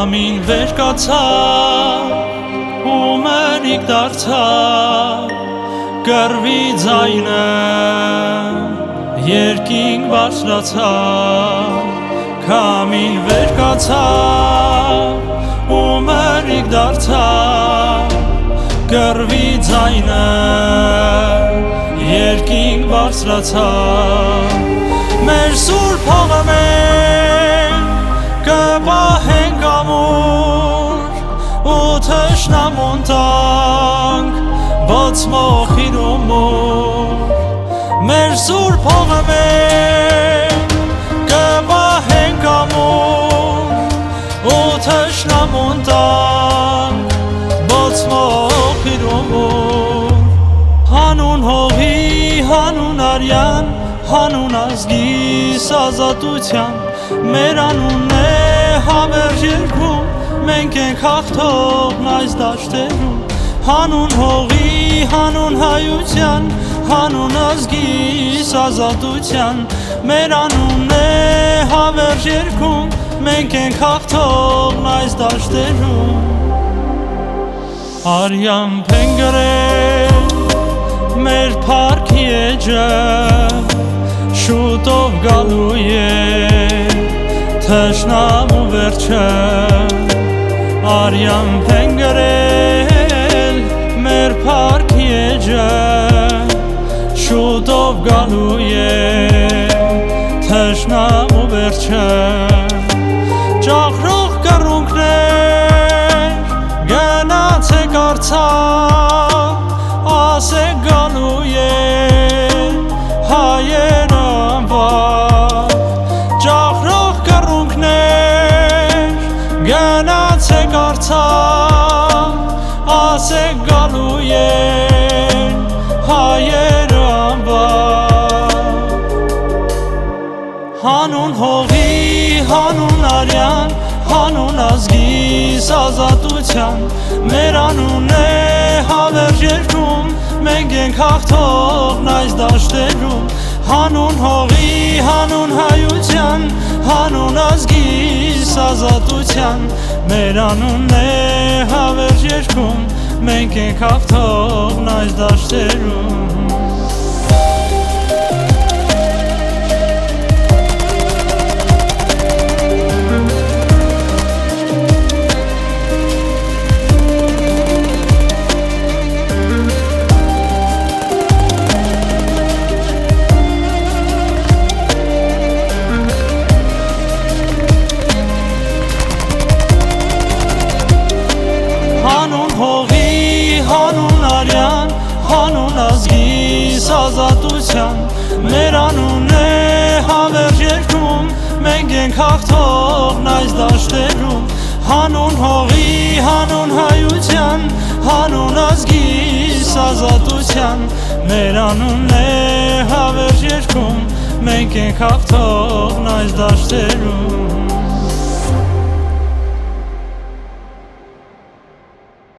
Քամին վեր կացավ ու մերիկ դարձավ կռվի ձայնը երկինք բարձրացավ Քամին վեր կացավ ու մերիկ դարձավ կռվի ձայնը երկինք բարձրացավ Մեր սուրբ հողը մենք կպահենք ամուր ու թշնամուն տանք բաց մոխիր ու մոր Մեր սուրբ հողը մենք կպահենք ամուր ու թշնամուն տանք բաց մոխիր ու մոր Հանուն հողի, հանուն արյան, հանուն ազգիս ազատության Մեր անունն է հավերժ երկրում, մենք ենք հաղթողն այս դաշտերում Հանուն հողի, հանուն հայության, հանուն ազգիս ազատության Մեր անունն է հավերժ երկրում, մենք ենք հաղթողն այս դաշտերում Արյամբ են գրել մեր փառքի էջը շուտով գալու է թշնամու վերջը Արյամբ են գրել մեր փառքի էջը շուտով գալու է թշնամու վերջը Ճախրող կռունկներ գնացեք արցախ ասեք գալու է հայերը անվար Ճախրող կռունկներ գնացեք արցախ ասեք գալու է հայերը անվար Հանուն հողի, հանուն արյան, հանուն ազգիս ազատության Մեր անունն է հավերժ երկրում, մենք ենք հաղթողն այս դաշտերում Հանուն հողի, հանուն հայության, հանուն ազգիս ազատության Մեր անունն է հավերժ երկրում, մենք ենք հաղթողն այս դաշտերում Հանուն հողի, հանուն արյան, հանուն ազգիս ազատության Մեր անունն է հավերժ երկրում, մենք ենք հաղթողն այս դաշտերում Հանուն հողի, հանուն հայության, հանուն ազգիս ազատության Մեր անունն է հավերժ երկրում, մենք ենք հաղթողն այս դաշտերում